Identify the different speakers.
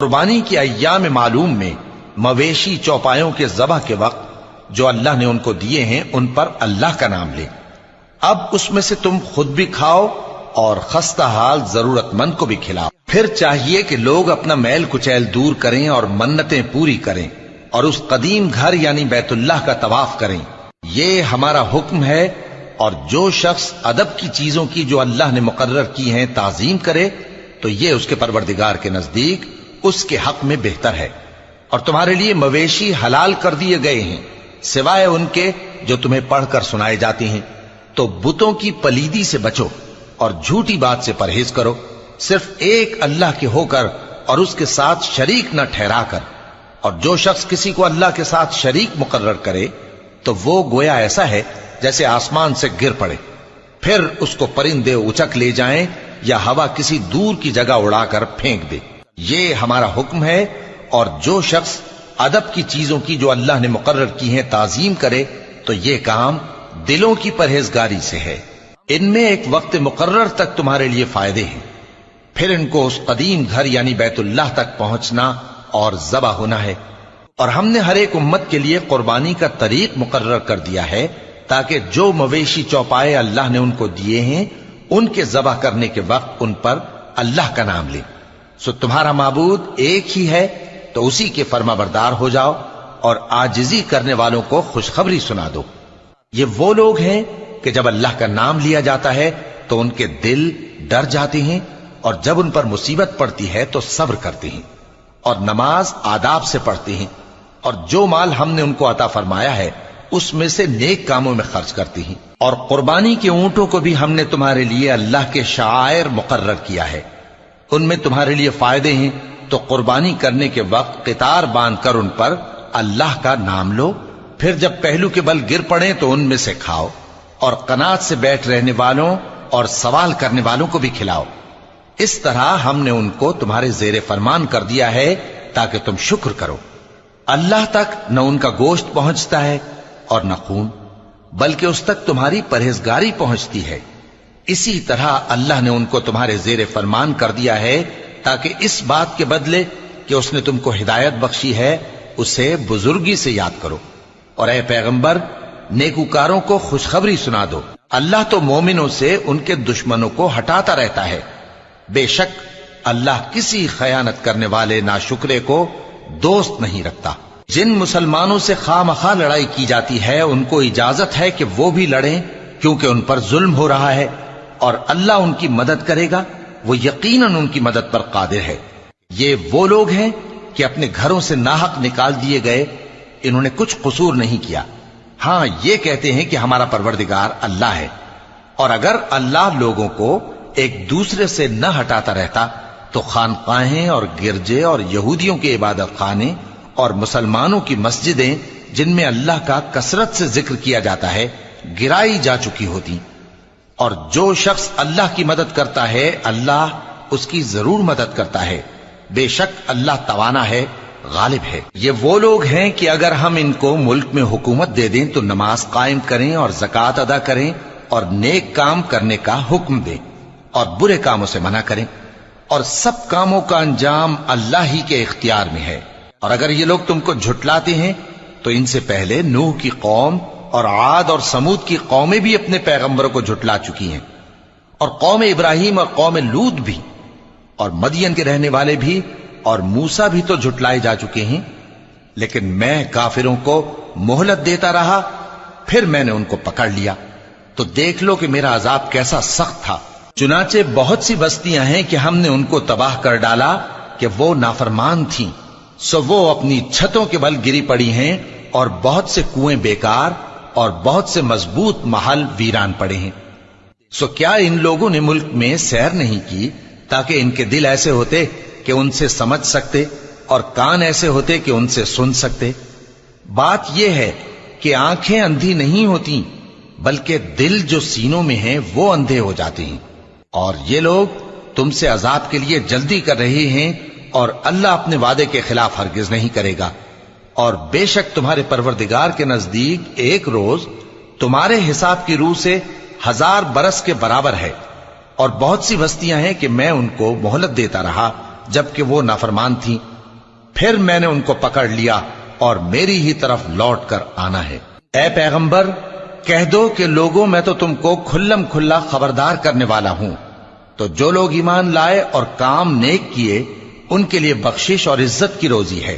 Speaker 1: قربانی کی ایام معلوم میں مویشی چوپایوں کے ذبح کے وقت جو اللہ نے ان کو دیے ہیں ان پر اللہ کا نام لے۔ اب اس میں سے تم خود بھی کھاؤ اور خستہ حال ضرورت مند کو بھی کھلاؤ۔ پھر چاہیے کہ لوگ اپنا میل کچیل دور کریں اور منتیں پوری کریں اور اس قدیم گھر یعنی بیت اللہ کا طواف کریں۔ یہ ہمارا حکم ہے، اور جو شخص ادب کی چیزوں کی جو اللہ نے مقرر کی ہیں تعظیم کرے تو یہ اس کے پروردگار کے نزدیک اس کے حق میں بہتر ہے۔ اور تمہارے لیے مویشی حلال کر دیے گئے ہیں سوائے ان کے جو تمہیں پڑھ کر سنائے جاتے ہیں۔ تو بتوں کی پلیدی سے بچو اور جھوٹی بات سے پرہیز کرو، صرف ایک اللہ کے ہو کر اور اس کے ساتھ شریک نہ ٹھہرا کر۔ اور جو شخص کسی کو اللہ کے ساتھ شریک مقرر کرے تو وہ گویا ایسا ہے جیسے آسمان سے گر پڑے، پھر اس کو پرندے اچک لے جائیں یا ہوا کسی دور کی جگہ اڑا کر پھینک دے۔ یہ ہمارا حکم ہے، اور جو شخص ادب کی چیزوں کی جو اللہ نے مقرر کی ہیں تعظیم کرے تو یہ کام دلوں کی پرہیزگاری سے ہے۔ ان میں ایک وقت مقرر تک تمہارے لیے فائدے ہیں، پھر ان کو اس قدیم گھر یعنی بیت اللہ تک پہنچنا اور ذبح ہونا ہے۔ اور ہم نے ہر ایک امت کے لیے قربانی کا طریق مقرر کر دیا ہے تاکہ جو مویشی چوپائے اللہ نے ان کو دیے ہیں ان کے ذبح کرنے کے وقت ان پر اللہ کا نام لیں۔ سو تمہارا معبود ایک ہی ہے، تو اسی کے فرما بردار ہو جاؤ اور عاجزی کرنے والوں کو خوشخبری سنا دو۔ یہ وہ لوگ ہیں کہ جب اللہ کا نام لیا جاتا ہے تو ان کے دل ڈر جاتے ہیں، اور جب ان پر مصیبت پڑتی ہے تو صبر کرتے ہیں اور نماز آداب سے پڑھتے ہیں، اور جو مال ہم نے ان کو عطا فرمایا ہے اس میں سے نیک کاموں میں خرچ کرتے ہیں۔ اور قربانی کے اونٹوں کو بھی ہم نے تمہارے لیے اللہ کے شعائر مقرر کیا ہے، ان میں تمہارے لیے فائدے ہیں، تو قربانی کرنے کے وقت قطار باندھ کر ان پر اللہ کا نام لو، پھر جب پہلو کے بل گر پڑیں تو ان میں سے کھاؤ، اور قناعت سے بیٹھ رہنے والوں اور سوال کرنے والوں کو بھی کھلاؤ۔ اس طرح ہم نے ان کو تمہارے زیر فرمان کر دیا ہے تاکہ تم شکر کرو۔ اللہ تک نہ ان کا گوشت پہنچتا ہے اور نہ خون، بلکہ اس تک تمہاری پرہیزگاری پہنچتی ہے۔ اسی طرح اللہ نے ان کو تمہارے زیر فرمان کر دیا ہے تاکہ اس بات کے بدلے کہ اس نے تم کو ہدایت بخشی ہے اسے بزرگی سے یاد کرو۔ اور اے پیغمبر، نیکوکاروں کو خوشخبری سنا دو، اللہ تو مومنوں سے ان کے دشمنوں کو ہٹاتا رہتا ہے۔ بے شک اللہ کسی خیانت کرنے والے ناشکرے کو دوست نہیں رکھتا۔ جن مسلمانوں سے خواہ مخواہ لڑائی کی جاتی ہے ان کو اجازت ہے کہ وہ بھی لڑیں، کیونکہ ان پر ظلم ہو رہا ہے، اور اللہ ان کی مدد کرے گا، وہ یقیناً ان کی مدد پر قادر ہے۔ یہ وہ لوگ ہیں کہ اپنے گھروں سے ناحق نکال دیے گئے، انہوں نے کچھ قصور نہیں کیا، ہاں یہ کہتے ہیں کہ ہمارا پروردگار اللہ ہے۔ اور اگر اللہ لوگوں کو ایک دوسرے سے نہ ہٹاتا رہتا تو خانقاہیں اور گرجے اور یہودیوں کے عبادت خانے اور مسلمانوں کی مسجدیں جن میں اللہ کا کثرت سے ذکر کیا جاتا ہے گرائی جا چکی ہوتی۔ اور جو شخص اللہ کی مدد کرتا ہے اللہ اس کی ضرور مدد کرتا ہے، بے شک اللہ توانا ہے، غالب ہے۔ یہ وہ لوگ ہیں کہ اگر ہم ان کو ملک میں حکومت دے دیں تو نماز قائم کریں اور زکوٰۃ ادا کریں اور نیک کام کرنے کا حکم دیں اور برے کاموں سے منع کریں، اور سب کاموں کا انجام اللہ ہی کے اختیار میں ہے۔ اور اگر یہ لوگ تم کو جھٹلاتے ہیں تو ان سے پہلے نوح کی قوم اور عاد اور سمود کی قومیں بھی اپنے پیغمبروں کو جھٹلا چکی ہیں، اور قوم ابراہیم اور قوم لوط بھی، اور مدین کے رہنے والے بھی، اور موسیٰ بھی تو جھٹلائے جا چکے ہیں۔ لیکن میں کافروں کو مہلت دیتا رہا، پھر میں نے ان کو پکڑ لیا، تو دیکھ لو کہ میرا عذاب کیسا سخت تھا۔ چنانچہ بہت سی بستیاں ہیں کہ ہم نے ان کو تباہ کر ڈالا کہ وہ نافرمان تھیں، سو وہ اپنی چھتوں کے بل گری پڑی ہیں، اور بہت سے کنویں بیکار اور بہت سے مضبوط محل ویران پڑے ہیں۔ سو کیا ان لوگوں نے ملک میں سیر نہیں کی تاکہ ان کے دل ایسے ہوتے کہ ان سے سمجھ سکتے اور کان ایسے ہوتے کہ ان سے سن سکتے؟ بات یہ ہے کہ آنکھیں اندھی نہیں ہوتی، بلکہ دل جو سینوں میں ہیں وہ اندھے ہو جاتے ہیں۔ اور یہ لوگ تم سے عذاب کے لیے جلدی کر رہے ہیں، اور اللہ اپنے وعدے کے خلاف ہرگز نہیں کرے گا۔ اور بے شک تمہارے پروردگار کے نزدیک ایک روز تمہارے حساب کی روح سے 1000 برس کے برابر ہے۔ اور بہت سی بستیاں ہیں کہ میں ان کو مہلت دیتا رہا جبکہ وہ نافرمان تھیں، پھر میں نے ان کو پکڑ لیا اور میری ہی طرف لوٹ کر آنا ہے۔ اے پیغمبر کہہ دو کہ لوگوں میں تو تم کو کھلم کھلا خبردار کرنے والا ہوں، تو جو لوگ ایمان لائے اور کام نیک کیے ان کے لیے بخشش اور عزت کی روزی ہے۔